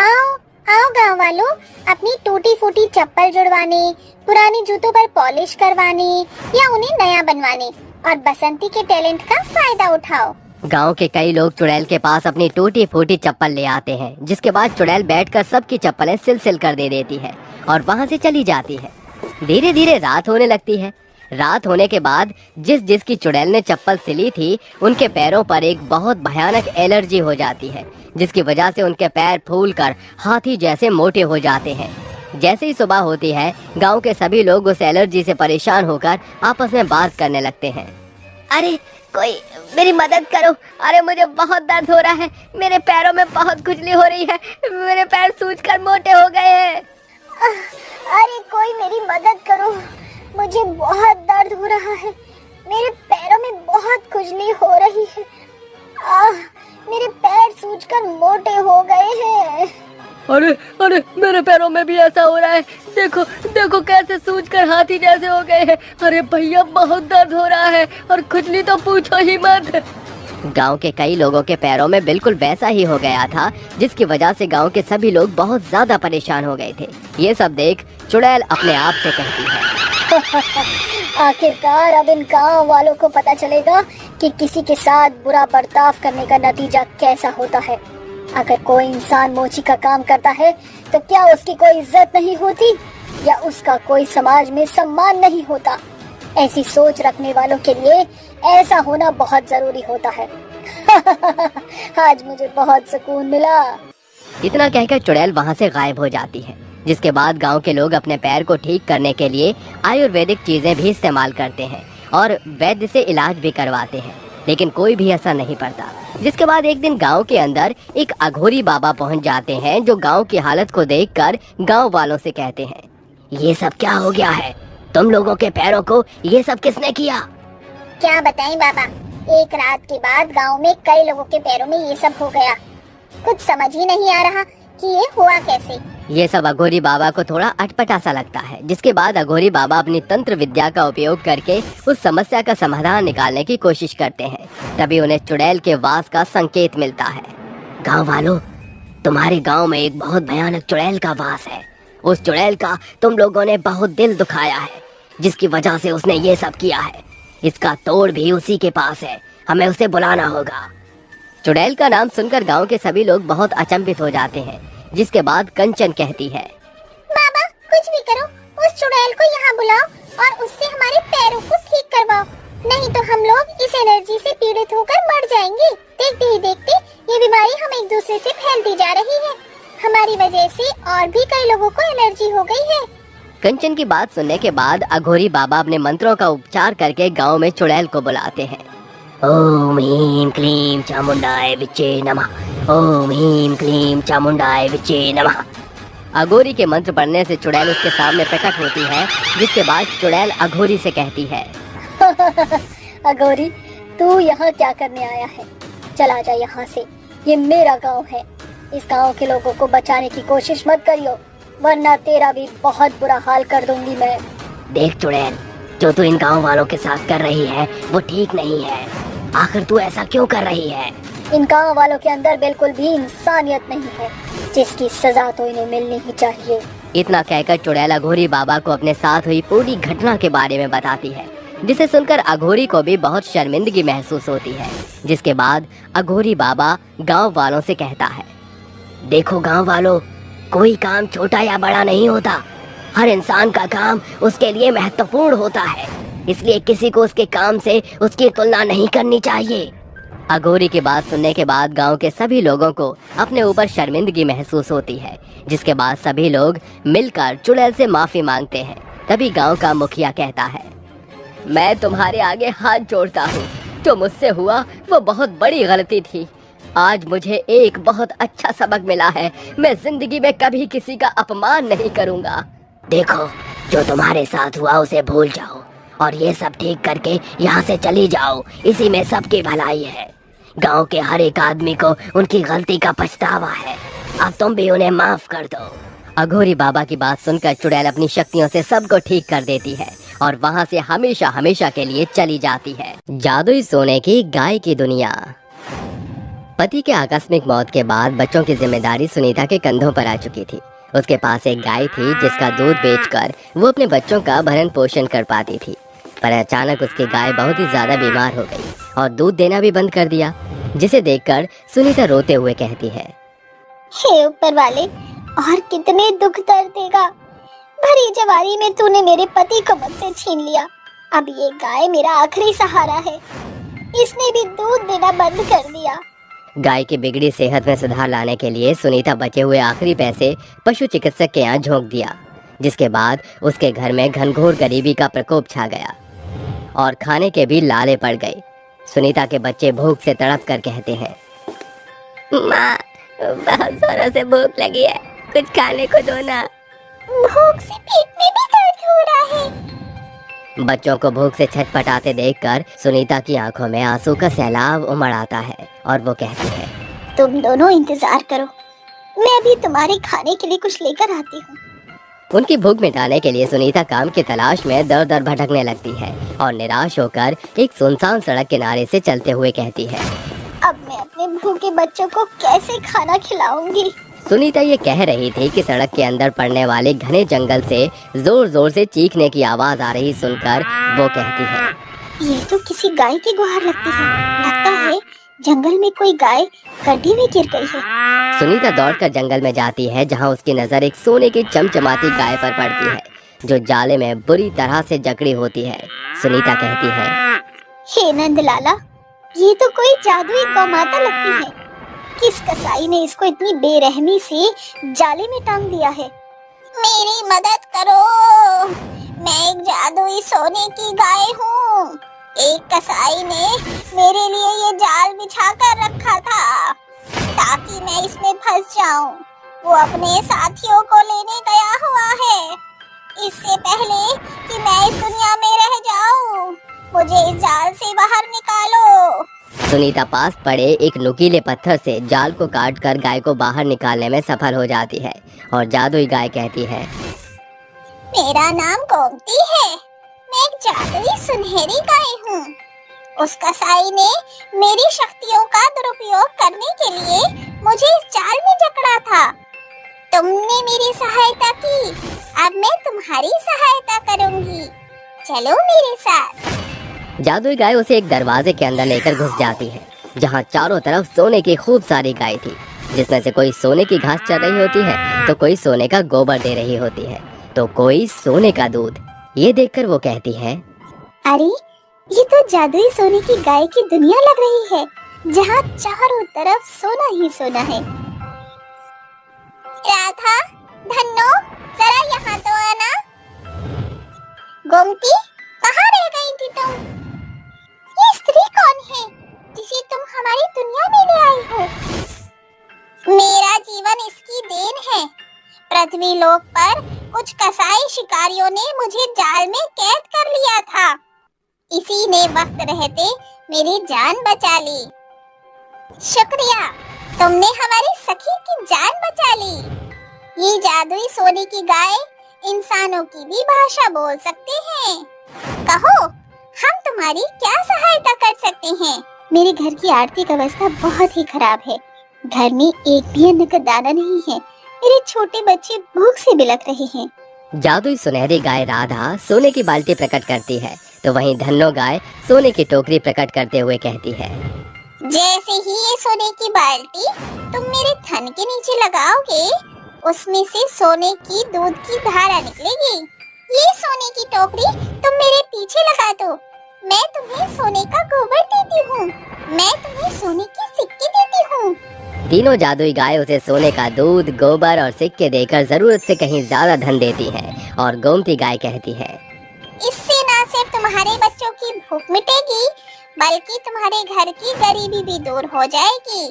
आओ आओ गाँव वालों, अपनी टूटी फूटी चप्पल जुड़वाने, पुराने जूतों पर पॉलिश करवाने या उन्हें नया बनवाने और बसंती के टैलेंट का फायदा उठाओ। गांव के कई लोग चुड़ैल के पास अपनी टूटी फूटी चप्पल ले आते हैं, जिसके बाद चुड़ैल बैठकर सबकी चप्पलें सिल कर दे देती है और वहां से चली जाती है। धीरे धीरे रात होने लगती है। रात होने के बाद जिसकी चुड़ैल ने चप्पल सिली थी, उनके पैरों पर एक बहुत भयानक एलर्जी हो जाती है, जिसकी वजह से उनके पैर फूलकर हाथी जैसे मोटे हो जाते हैं। जैसे ही सुबह होती है, गांव के सभी लोग उस एलर्जी से परेशान होकर आपस में बात करने लगते हैं। अरे कोई मेरी मदद करो, अरे मुझे बहुत दर्द हो रहा है, मेरे पैरों में बहुत खुजली हो रही है, मेरे पैर सूजकर मोटे हो गए हैं। अरे कोई मेरी मदद करो, मुझे बहुत दर्द हो रहा है, मेरे पैरों में बहुत खुजली हो रही है। मेरे पैर सूजकर मोटे हो गए हैं। अरे अरे मेरे पैरों में भी ऐसा हो रहा है, देखो देखो कैसे सूजकर हाथी जैसे हो गए हैं। अरे भैया बहुत दर्द हो रहा है और खुजली तो पूछो ही मत। गांव के कई लोगों के पैरों में बिल्कुल वैसा ही हो गया था, जिसकी वजह से गांव के सभी लोग बहुत ज्यादा परेशान हो गए थे। ये सब देख चुड़ैल अपने आप से कहती है, आखिरकार अब इन गाँव वालों को पता चलेगा कि किसी के साथ बुरा बर्ताव करने का नतीजा कैसा होता है। अगर कोई इंसान मोची का काम करता है तो क्या उसकी कोई इज्जत नहीं होती या उसका कोई समाज में सम्मान नहीं होता। ऐसी सोच रखने वालों के लिए ऐसा होना बहुत जरूरी होता है। आज मुझे बहुत सुकून मिला। इतना कहकर चुड़ैल वहां से गायब हो जाती है। जिसके बाद गांव के लोग अपने पैर को ठीक करने के लिए आयुर्वेदिक चीजें भी इस्तेमाल करते हैं और वैद्य से इलाज भी करवाते हैं, लेकिन कोई भी असर नहीं पड़ता। जिसके बाद एक दिन गांव के अंदर एक अघोरी बाबा पहुंच जाते हैं, जो गांव की हालत को देखकर गांव वालों से कहते हैं, ये सब क्या हो गया है? तुम लोगों के पैरों को ये सब किसने किया? क्या बताएं बाबा, एक रात के बाद गांव में कई लोगों के पैरों में ये सब हो गया। कुछ समझ ही नहीं आ रहा कि ये हुआ कैसे। ये सब अघोरी बाबा को थोड़ा अटपटा सा लगता है। जिसके बाद अघोरी बाबा अपनी तंत्र विद्या का उपयोग करके उस समस्या का समाधान निकालने की कोशिश करते हैं। तभी उन्हें चुड़ैल के वास का संकेत मिलता है। गांव वालों, तुम्हारे गांव में एक बहुत भयानक चुड़ैल का वास है। उस चुड़ैल का तुम लोगों ने बहुत दिल दुखाया है, जिसकी वजह से उसने ये सब किया है। इसका तोड़ भी उसी के पास है, हमें उसे बुलाना होगा। चुड़ैल का नाम सुनकर गांव के सभी लोग बहुत अचंभित हो जाते हैं। जिसके बाद कंचन कहती है, बाबा कुछ भी करो, उस चुड़ैल को यहाँ बुलाओ और उससे हमारे पैरों को ठीक करवाओ, नहीं तो हम लोग इस एलर्जी से पीड़ित होकर मर जाएंगे। देखते ही देखते ये बीमारी हम एक दूसरे से फैलती जा रही है। हमारी वजह से और भी कई लोगों को एलर्जी हो गई है। कंचन की बात सुनने के बाद अघोरी बाबा अपने मंत्रों का उपचार करके गांव में चुड़ैल को बुलाते हैं। ओम ह्रीं क्लीं चामुंडाय विचे नमः। ओम ह्रीं क्लीं चामुंडाय विचे नमः। अघोरी के मंत्र पढ़ने से चुड़ैल उसके सामने प्रकट होती है। जिसके बाद चुड़ैल अघोरी से कहती है, अघोरी, तू यहाँ क्या करने आया है? चला जा यहाँ से, ये मेरा गांव है। इस गांव के लोगों को बचाने की कोशिश मत करियो, वरना तेरा भी बहुत बुरा हाल कर दूंगी मैं। देख चुड़ैल, जो तू इन गांव वालों के साथ कर रही है वो ठीक नहीं है। आखिर तू ऐसा क्यों कर रही है? इन गांव वालों के अंदर बिल्कुल भी इंसानियत नहीं है, जिसकी सजा तो इन्हें मिलनी ही चाहिए। इतना कहकर चुड़ैल अघोरी बाबा को अपने साथ हुई पूरी घटना के बारे में बताती है, जिसे सुनकर अघोरी को भी बहुत शर्मिंदगी महसूस होती है। जिसके बाद अघोरी बाबा गांव वालों से कहता है, देखो गांव वालों, कोई काम छोटा या बड़ा नहीं होता। हर इंसान का काम उसके लिए महत्वपूर्ण होता है, इसलिए किसी को उसके काम से उसकी तुलना नहीं करनी चाहिए। अघोरी की बात सुनने के बाद गांव के सभी लोगों को अपने ऊपर शर्मिंदगी महसूस होती है। जिसके बाद सभी लोग मिलकर चुड़ैल से माफी मांगते हैं। तभी गांव का मुखिया कहता है, मैं तुम्हारे आगे हाथ जोड़ता हूँ, जो मुझसे हुआ वो बहुत बड़ी गलती थी। आज मुझे एक बहुत अच्छा सबक मिला है, मैं जिंदगी में कभी किसी का अपमान नहीं करूँगा। देखो, जो तुम्हारे साथ हुआ उसे भूल जाओ और ये सब ठीक करके यहाँ से चली जाओ, इसी में सबकी भलाई है। गांव के हर एक आदमी को उनकी गलती का पछतावा है, अब तुम भी उन्हें माफ कर दो। अघोरी बाबा की बात सुनकर चुड़ैल अपनी शक्तियों से सबको ठीक कर देती है और वहाँ से हमेशा हमेशा के लिए चली जाती है। जादुई सोने की गाय की दुनिया। पति के आकस्मिक मौत के बाद बच्चों की जिम्मेदारी सुनीता के कंधों पर आ चुकी थी। उसके पास एक गाय थी जिसका दूध बेचकर वो अपने बच्चों का भरण पोषण कर पाती थी। पर अचानक उसकी गाय बहुत ही ज्यादा बीमार हो गई और दूध देना भी बंद कर दिया, जिसे देखकर सुनीता रोते हुए कहती है, हे ऊपर वाले, और कितने दुख दर्द देगा। भरी जवानी में तूने मेरे पति को मुझसे छीन लिया। अब ये गाय मेरा आखिरी सहारा है, इसने भी दूध देना बंद कर दिया। गाय की बिगड़ी सेहत में सुधार लाने के लिए सुनीता बचे हुए आखिरी पैसे पशु चिकित्सक के यहाँ झोंक दिया। जिसके बाद उसके घर में घनघोर गरीबी का प्रकोप छा गया और खाने के भी लाले पड़ गए। सुनीता के बच्चे भूख से तड़प कर कहते हैं, माँ, बहुत जोरों से भूख लगी है, कुछ खाने को दो ना। भूख से पेट में भी दर्द हो रहा है। बच्चों को भूख से छटपटाते देखकर सुनीता की आंखों में आंसू का सैलाब उमड़ आता है और वो कहती है, तुम दोनों इंतजार करो, मैं अभी तुम्हारे खाने के लिए कुछ लेकर आती हूँ। उनकी भूख मिटाने के लिए सुनीता काम की तलाश में दर दर भटकने लगती है और निराश होकर एक सुनसान सड़क किनारे से चलते हुए कहती है, अब मैं अपने भूखे बच्चों को कैसे खाना खिलाऊंगी। सुनीता ये कह रही थी कि सड़क के अंदर पड़ने वाले घने जंगल से जोर जोर से चीखने की आवाज आ रही सुनकर वो कहती है, ये तो किसी गाय की गुहार लगती है। लगता है जंगल में कोई गाय गड्ढे में गिर गई है। सुनीता दौड़कर जंगल में जाती है, जहाँ उसकी नजर एक सोने की चमचमाती गाय पर पड़ती है, जो जाले में बुरी तरह से जकड़ी होती है। सुनीता कहती है, हे नंदलाला, ये तो कोई जादुई गौ माता लगती है। किस कसाई ने इसको इतनी बेरहमी से जाले में टांग दिया है? मेरी मदद करो। मैं एक जादुई सोने की गाय हूँ। एक कसाई ने मेरे लिए ये जाल बिछा कर रखा था ताकि मैं इसमें फंस जाऊं। वो अपने साथियों को लेने गया हुआ है। इससे पहले कि मैं इस दुनिया में रह जाऊं, मुझे इस जाल से बाहर निकालो। सुनीता पास पड़े एक नुकीले पत्थर से जाल को काटकर गाय को बाहर निकालने में सफल हो जाती है और जादुई गाय कहती है, मेरा नाम गोमती है। मैं एक जादुई सुनहरी गाय हूँ। उस कसाई ने मेरी शक्तियों का दुरुपयोग करने के लिए मुझे इस जाल में जकड़ा था। तुमने मेरी सहायता की, अब मैं तुम्हारी सहायता करूंगी। चलो मेरे साथ। जादुई गाय उसे एक दरवाजे के अंदर लेकर घुस जाती है जहाँ चारों तरफ सोने की खूब सारी गाय थी, जिसमें से कोई सोने की घास चर रही होती है तो कोई सोने का गोबर दे रही होती है तो कोई सोने का दूध। ये देखकर वो कहती है, अरे ये तो जादुई सोने की गाय की दुनिया लग रही है जहाँ चारों तरफ सोना ही सोना है। राधा, धन्नो, जरा यहाँ तो आना। गोमती, कहाँ रह गई थी तुम? ये स्त्री कौन है जिसे तुम हमारी दुनिया में ले आई हो? मेरा जीवन इसकी देन है। पृथ्वी लोक पर कुछ कसाई शिकारियों ने मुझे जाल में कैद कर लिया था। इसी ने वक्त रहते मेरी जान बचा ली। शुक्रिया, तुमने हमारी सखी की जान बचा ली। ये जादुई सोने की गाय इंसानों की भी भाषा बोल सकते हैं। कहो, हम तुम्हारी क्या सहायता कर सकते हैं? मेरे घर की आर्थिक अवस्था बहुत ही खराब है। घर में एक भी अन्न का दाना नहीं है। मेरे छोटे बच्चे भूख से बिलख रहे हैं। जादुई सुनहरी गाय राधा सोने की बाल्टी प्रकट करती है तो वहीं धन्नो गाय सोने की टोकरी प्रकट करते हुए कहती है, जैसे ही ये सोने की बाल्टी तुम मेरे थन के नीचे लगाओगे, उसमें से सोने की दूध की धारा निकलेगी। ये सोने की टोकरी तुम मेरे पीछे लगा दो। मैं तुम्हें सोने का गोबर देती हूँ। मैं तुम्हें सोने के सिक्के देती हूँ। तीनों जादुई गाय उसे सोने का दूध, गोबर और सिक्के देकर जरूरत से कहीं ज्यादा धन देती हैं और गोमती गाय कहती है, इससे न सिर्फ तुम्हारे बच्चों की भूख मिटेगी, बल्कि तुम्हारे घर की गरीबी भी दूर हो जाएगी।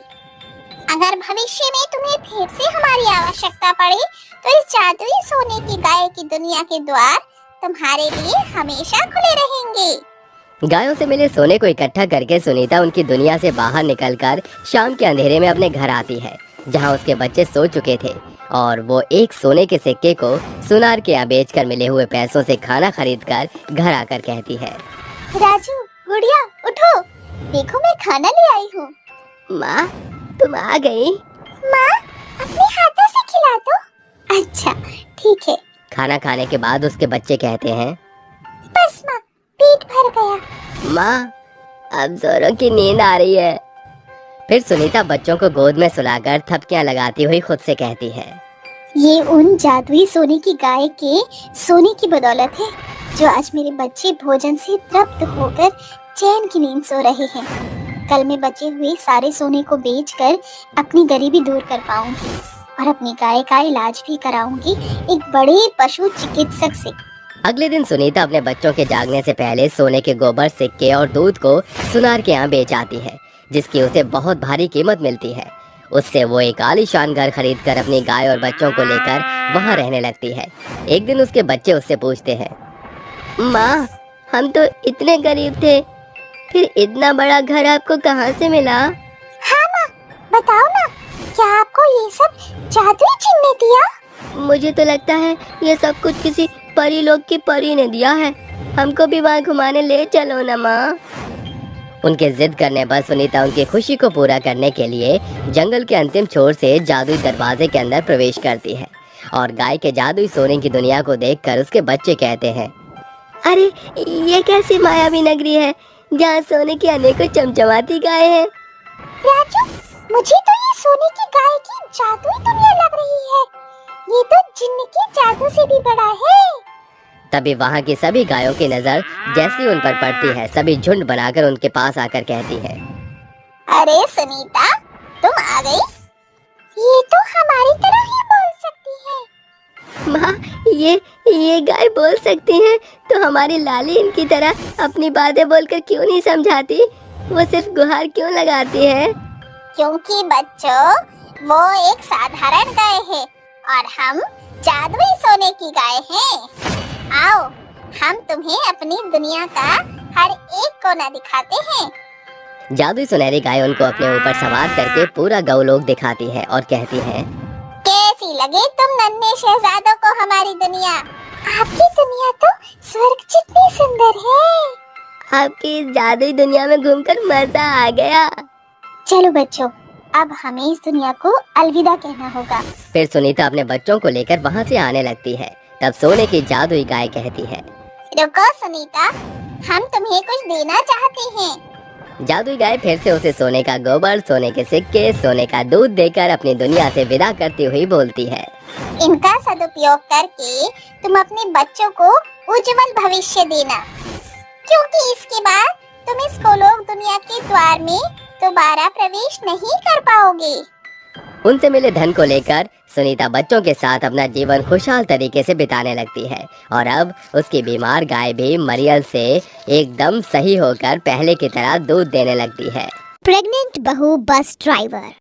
अगर भविष्य में तुम्हें फिर से हमारी आवश्यकता पड़े तो इस जादुई सोने की गाय की दुनिया के द्वार तुम्हारे लिए हमेशा खुले रहेंगे। गायों से मिले सोने को इकट्ठा करके सुनीता उनकी दुनिया से बाहर निकलकर शाम के अंधेरे में अपने घर आती है जहां उसके बच्चे सो चुके थे और वो एक सोने के सिक्के को सुनार के यहाँ बेचकर मिले हुए पैसों से खाना खरीदकर घर आकर कहती है, राजू, गुड़िया, उठो, देखो मैं खाना ले आई हूँ। माँ, तुम आ गई? माँ, अपने हाथों से खिला दो। अच्छा, ठीक है। खाना खाने के बाद उसके बच्चे कहते हैं, बस माँ, पेट भर गया। माँ, अब जोरों की नींद आ रही है। फिर सुनीता बच्चों को गोद में सुलाकर थपकियां लगाती हुई खुद से कहती है, ये उन जादुई सोने की गाय के सोने की बदौलत है जो आज मेरे बच्चे भोजन से तृप्त होकर चैन की नींद सो रहे हैं। कल मैं बचे हुए सारे सोने को बेचकर अपनी गरीबी दूर कर पाऊंगी और अपनी गाय का इलाज भी कराऊंगी एक बड़े पशु चिकित्सक से। अगले दिन सुनीता अपने बच्चों के जागने से पहले सोने के गोबर, सिक्के और दूध को सुनार के यहाँ बेच आती है, जिसकी उसे बहुत भारी कीमत मिलती है। उससे वो एक आलीशान घर खरीदकर अपनी गाय और बच्चों को लेकर वहाँ रहने लगती है। एक दिन उसके बच्चे उससे पूछते हैं, माँ, हम तो इतने गरीब थे, फिर इतना बड़ा घर आपको कहाँ से मिला? हाँ माँ, बताओ ना, क्या आपको ये सब जादुई जिन ने दिया? मुझे तो लगता है ये सब कुछ किसी परी लोग की परी ने दिया है। हमको भी वहाँ घुमाने ले चलो ना माँ। उनके जिद करने पर सुनीता उनकी खुशी को पूरा करने के लिए जंगल के अंतिम छोर से जादुई दरवाजे के अंदर प्रवेश करती है और गाय के जादुई सोने की दुनिया को देखकर उसके बच्चे कहते हैं, अरे ये कैसी मायावी नगरी है जहाँ सोने की अनेकों चमचमाती गाय है। राजू, मुझे तो ये सोने की गाय की जादुई दुनिया लग रही है। ये तो जिन्न के जादू से भी बड़ा है। तभी वहाँ की सभी गायों की नजर जैसी उन पर पड़ती है, सभी झुंड बनाकर उनके पास आकर कहती है, अरे सुनीता, तुम आ गई? ये तो हमारी तरह ही बोल सकती है। माँ, ये गाय बोल सकती हैं, तो हमारी लाली इनकी तरह अपनी बातें बोलकर क्यों नहीं समझाती? वो सिर्फ गुहार क्यों लगाती है? क्योंकि बच्चों, वो एक साधारण गाय है और हम जादुई सोने की गाय हैं। आओ, हम तुम्हें अपनी दुनिया का हर एक कोना दिखाते हैं। जादुई सुनहरी गाय उनको अपने ऊपर सवार करके पूरा गौलोक दिखाती है और कहती है, कैसी लगे तुम नन्हे शहजादों को हमारी दुनिया? आपकी दुनिया तो स्वर्ग जितनी सुंदर है। आपकी इस जादुई दुनिया में घूमकर मजा आ गया। चलो बच्चों, अब हमें इस दुनिया को अलविदा कहना होगा। फिर सुनीता अपने बच्चों को लेकर वहाँ से आने लगती है। तब सोने की जादुई गाय कहती है, रुको सुनीता, हम तुम्हें कुछ देना चाहते हैं। जादुई गाय फिर से उसे सोने का गोबर, सोने के सिक्के, सोने का दूध देकर अपनी दुनिया से विदा करती हुई बोलती है, इनका सदुपयोग करके तुम अपने बच्चों को उज्जवल भविष्य देना, क्योंकि इसके बाद तुम इस गोलोक दुनिया के द्वार में दोबारा प्रवेश नहीं कर पाओगे। उनसे मिले धन को लेकर सुनीता बच्चों के साथ अपना जीवन खुशहाल तरीके से बिताने लगती है और अब उसकी बीमार गाय भी मरियल से एकदम सही होकर पहले की तरह दूध देने लगती है। प्रेग्नेंट बहू बस ड्राइवर।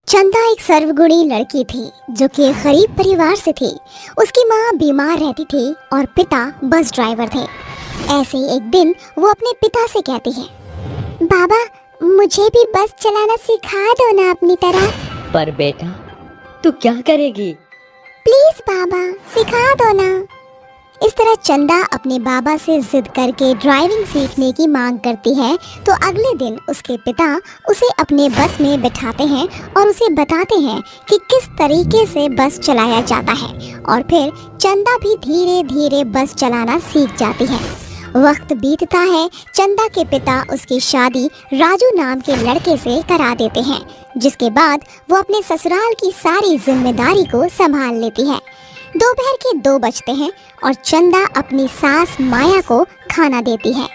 चंदा एक सर्वगुणी लड़की थी जो कि एक गरीब परिवार से थी। उसकी माँ बीमार रहती थी और पिता बस ड्राइवर थे। ऐसे ही एक दिन वो अपने पिता से कहती है, बाबा, मुझे भी बस चलाना सिखा दो ना अपनी तरह। पर बेटा, तू क्या करेगी? प्लीज बाबा, सिखा दो ना। इस तरह चंदा अपने बाबा से जिद करके ड्राइविंग सीखने की मांग करती है। तो अगले दिन उसके पिता उसे अपने बस में बिठाते हैं और उसे बताते हैं कि किस तरीके से बस चलाया जाता है और फिर चंदा भी धीरे धीरे बस चलाना सीख जाती है। वक्त बीतता है। चंदा के पिता उसकी शादी राजू नाम के लड़के से करा देते हैं, जिसके बाद वो अपने ससुराल की सारी जिम्मेदारी को संभाल लेती है। दोपहर के 2 बजते हैं और चंदा अपनी सास माया को खाना देती है।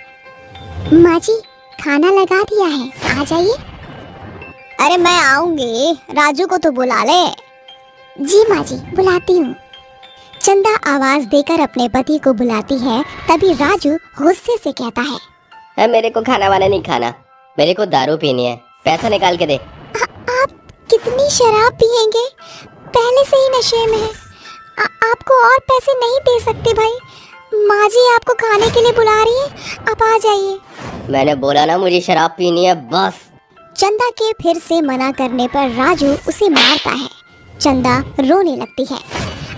माँ जी, खाना लगा दिया है, आ जाइए। अरे मैं आऊंगी, राजू को तो बुला ले। जी माँ जी, बुलाती हूँ। चंदा आवाज देकर अपने पति को बुलाती है। तभी राजू गुस्से से कहता है, मेरे को खाना वाना नहीं खाना, मेरे को दारू पीनी है, पैसा निकाल के दे। आप कितनी शराब पिएंगे? पहले से ही नशे में है। आपको और पैसे नहीं दे सकते भाई। माँ जी आपको खाने के लिए बुला रही है, आप आ जाइए। मैंने बोला ना मुझे शराब पीनी है, बस। चंदा के फिर से मना करने पर राजू उसे मारता है। चंदा रोने लगती है।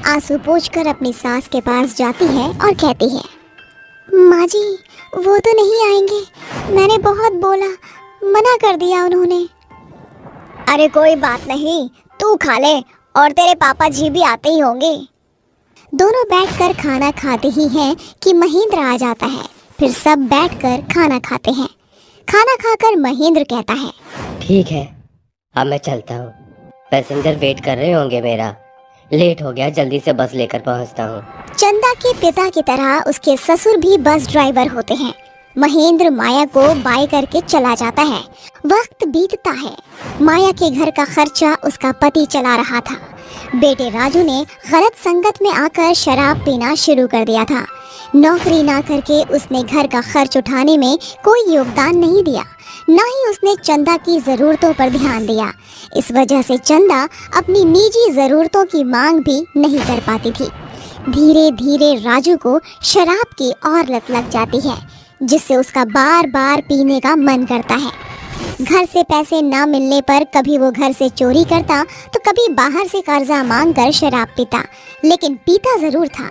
आंसू पोंछकर अपनी सास के पास जाती है और कहती है, माँ जी वो तो नहीं आएंगे, मैंने बहुत बोला, मना कर दिया उन्होंने। अरे कोई बात नहीं, तू खा ले और तेरे पापा जी भी आते ही होंगे। दोनों बैठकर खाना खाते ही हैं कि महेंद्र आ जाता है। फिर सब बैठकर खाना खाते हैं। खाना खाकर महेंद्र कहता है, ठीक है, अब मैं चलता हूँ, पैसेंजर वेट कर रहे होंगे, मेरा लेट हो गया, जल्दी से बस लेकर पहुँचता हूँ। चंदा के पिता की तरह उसके ससुर भी बस ड्राइवर होते हैं। महेंद्र माया को बाय करके चला जाता है। वक्त बीतता है। माया के घर का खर्चा उसका पति चला रहा था। बेटे राजू ने गलत संगत में आकर शराब पीना शुरू कर दिया था। नौकरी ना करके उसने घर का खर्च उठाने में कोई योगदान नहीं दिया, न ही उसने चंदा की ज़रूरतों पर ध्यान दिया। इस वजह से चंदा अपनी निजी ज़रूरतों की मांग भी नहीं कर पाती थी। धीरे धीरे राजू को शराब की और लत लग जाती है, जिससे उसका बार बार पीने का मन करता है। घर से पैसे ना मिलने पर कभी वो घर से चोरी करता तो कभी बाहर से कर्जा मांग कर शराब पीता, लेकिन पीता ज़रूर था।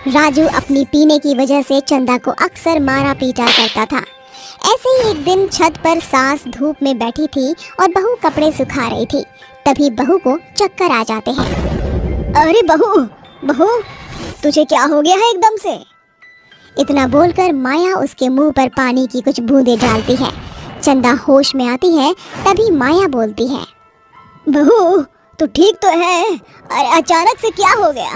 राजू अपनी पीने की वजह से चंदा को अक्सर मारा पीटा करता था। ऐसे ही एक दिन छत पर सास धूप में बैठी थी और बहू कपड़े सुखा रही थी। तभी बहू को चक्कर आ जाते हैं। अरे बहू, बहू तुझे क्या हो गया है एकदम से? इतना बोलकर माया उसके मुंह पर पानी की कुछ बूंदें डालती है। चंदा होश में आती है। तभी माया बोलती है, बहू तू ठीक तो है? अरे अचानक से क्या हो गया?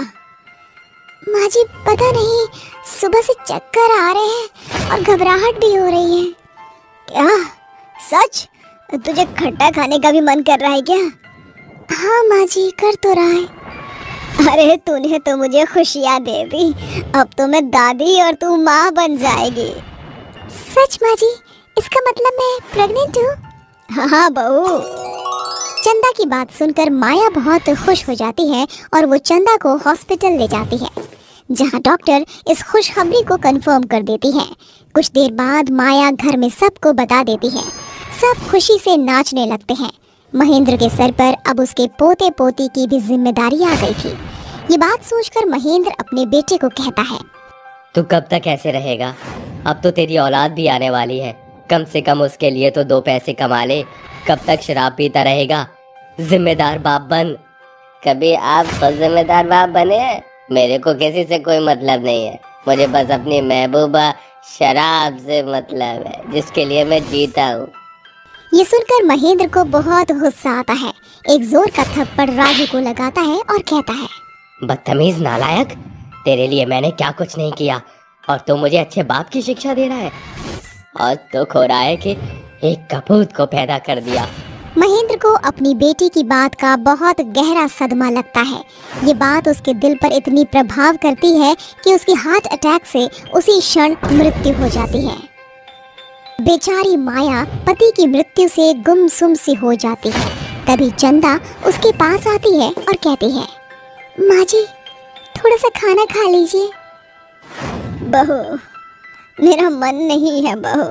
माँ जी पता नहीं, सुबह से चक्कर आ रहे हैं और घबराहट भी हो रही है। क्या सच? तुझे खट्टा खाने का भी मन कर रहा है क्या? हाँ माँ जी, कर तो रहा है। अरे तूने तो मुझे खुशियाँ दे दी, अब तो मैं दादी और तू माँ बन जाएगी। सच माँ जी? इसका मतलब मैं प्रेग्नेंट हूँ? हाँ बहू। चंदा की बात सुनकर माया बहुत खुश हो जाती है और वो चंदा को हॉस्पिटल ले जाती है, जहाँ डॉक्टर इस खुशखबरी को कंफर्म कर देती है। कुछ देर बाद माया घर में सबको बता देती है। सब खुशी से नाचने लगते हैं। महेंद्र के सर पर अब उसके पोते पोती की भी जिम्मेदारी आ गई थी। ये बात सोचकर महेंद्र अपने बेटे को कहता है, तू कब तक ऐसे रहेगा? अब तो तेरी औलाद भी आने वाली है, कम से कम उसके लिए तो 2 पैसे कमा ले। कब तक शराब पीता रहेगा? जिम्मेदार बाप बन। कभी आप खुद जिम्मेदार बाप बने? मेरे को किसी से कोई मतलब नहीं है, मुझे बस अपनी महबूबा शराब से मतलब है, जिसके लिए मैं जीता हूँ। ये सुनकर महेंद्र को बहुत गुस्सा आता है। एक जोर का थप्पड़ राजू को लगाता है और कहता है, बदतमीज नालायक, तेरे लिए मैंने क्या कुछ नहीं किया और तू मुझे अच्छे बाप की शिक्षा दे रहा है। और तो खो रहा है कि एक कपूत को पैदा कर दिया। महेंद्र को अपनी बेटी की बात का बहुत गहरा सदमा लगता है। ये बात उसके दिल पर इतनी प्रभाव करती है कि उसकी हार्ट अटैक से उसी क्षण मृत्यु हो जाती है। बेचारी माया पति की मृत्यु से गुमसुम सी हो जाती है। तभी चंदा उसके पास आती है और कहती है, माँ जी थोड़ा सा खाना खा लीजिए। बहू, मेरा मन नहीं है बहू।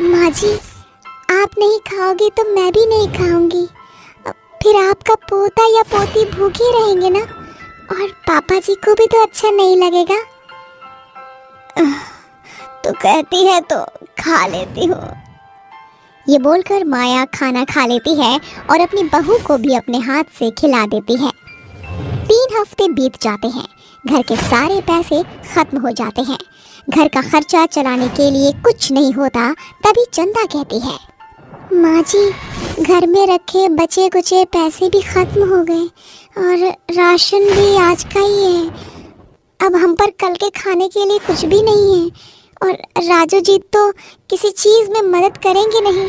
माँ जी, आप नहीं खाओगे तो मैं भी नहीं खाऊंगी, फिर आपका पोता या पोती भूखे रहेंगे ना, और पापा जी को भी तो अच्छा नहीं लगेगा। तो कहती है तो खा लेती हूँ। ये बोलकर माया खाना खा लेती है और अपनी बहू को भी अपने हाथ से खिला देती है। 3 हफ्ते बीत जाते हैं। घर के सारे पैसे खत्म हो जाते हैं। घर का खर्चा चलाने के लिए कुछ नहीं होता। तभी चंदा कहती है, माँ जी, घर में रखे बचे कुचे पैसे भी खत्म हो गए और राशन भी आज का ही है। अब हम पर कल के खाने के लिए कुछ भी नहीं है और राजू जी तो किसी चीज़ में मदद करेंगे नहीं।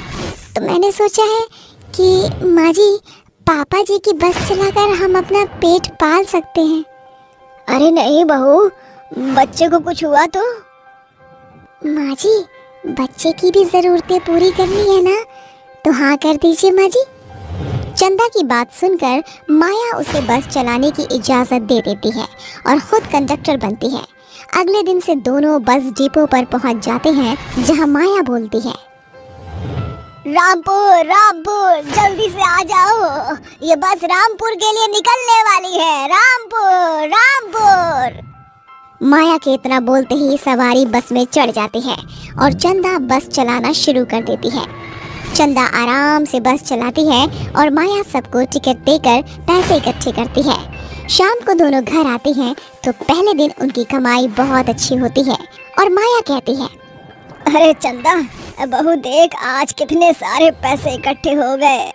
तो मैंने सोचा है कि माँ जी, पापा जी की बस चलाकर हम अपना पेट पाल सकते हैं। अरे नहीं बहू, बच्चे को कुछ हुआ तो? माँ जी, बच्चे की भी ज़रूरतें पूरी करनी है ना, तो हाँ कर दीजिए माँ जी। चंदा की बात सुनकर माया उसे बस चलाने की इजाज़त दे देती है और खुद कंडक्टर बनती है। अगले दिन से दोनों बस डिपो पर पहुंच जाते हैं, जहां माया बोलती है, रामपुर रामपुर जल्दी से आ जाओ, ये बस रामपुर के लिए निकलने वाली है। रामपुर रामपुर। माया के इतना बोलते ही सवारी बस में चढ़ जाती है और चंदा बस चलाना शुरू कर देती है। चंदा आराम से बस चलाती है और माया सबको टिकट देकर पैसे इकट्ठे करती है। शाम को दोनों घर आती हैं तो पहले दिन उनकी कमाई बहुत अच्छी होती है और माया कहती है, अरे चंदा बहू देख, आज कितने सारे पैसे इकट्ठे हो गए।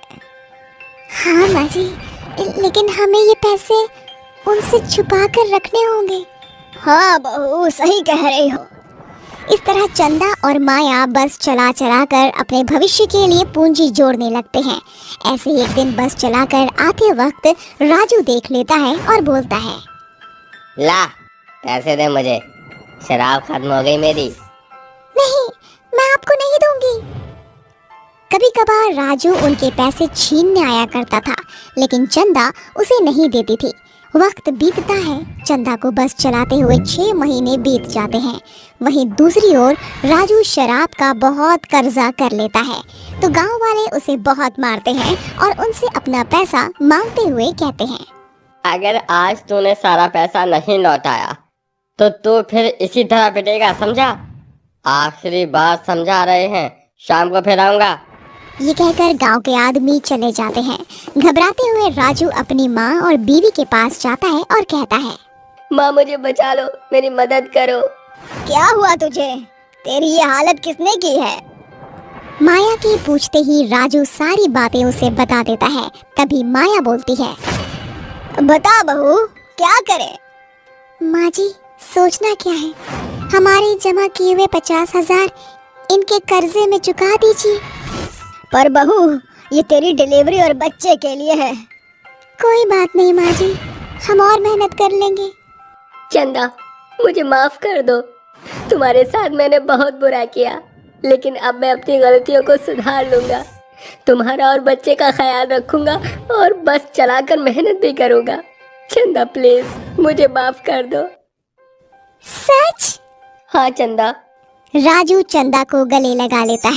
हाँ माँ जी, लेकिन हमें ये पैसे उनसे छुपा कर रखने होंगे। हाँ बहू, सही कह रही हो। इस तरह चंदा और माया बस चला चला कर अपने भविष्य के लिए पूंजी जोड़ने लगते हैं। ऐसे ही एक दिन बस चलाकर आते वक्त राजू देख लेता है और बोलता है, ला पैसे दे मुझे, शराब खत्म हो गई मेरी। नहीं, मैं आपको नहीं दूंगी। कभी कभार राजू उनके पैसे छीनने आया करता था, लेकिन चंदा उसे नहीं देती थी। वक्त बीतता है, चंदा को बस चलाते हुए 6 महीने बीत जाते हैं। वहीं दूसरी ओर राजू शराब का बहुत कर्जा कर लेता है, तो गांव वाले उसे बहुत मारते हैं और उनसे अपना पैसा मांगते हुए कहते हैं, अगर आज तूने सारा पैसा नहीं लौटाया तो तू फिर इसी तरह पिटेगा, समझा? आखिरी बार समझा रहे हैं, शाम को फिर आऊंगा। ये कहकर गांव के आदमी चले जाते हैं। घबराते हुए राजू अपनी माँ और बीवी के पास जाता है और कहता है, माँ मुझे बचा लो, मेरी मदद करो। क्या हुआ तुझे? तेरी ये हालत किसने की है? माया के पूछते ही राजू सारी बातें उसे बता देता है। तभी माया बोलती है, बता बहू, क्या करे? माँ जी, सोचना क्या है, हमारे जमा किए हुए 50,000 इनके कर्जे में चुका दीजिए। पर बहू, ये तेरी डिलीवरी और बच्चे के लिए है। कोई बात नहीं माँ जी, हम और मेहनत कर लेंगे। चंदा, मुझे माफ कर दो। तुम्हारे साथ मैंने बहुत बुरा किया, लेकिन अब मैं अपनी गलतियों को सुधार लूंगा। तुम्हारा और बच्चे का ख्याल रखूंगा और बस चलाकर मेहनत भी करूंगा। चंदा प्लीज मुझे माफ कर दो। सच? हाँ चंदा। राजू चंदा को गले लगा लेता है।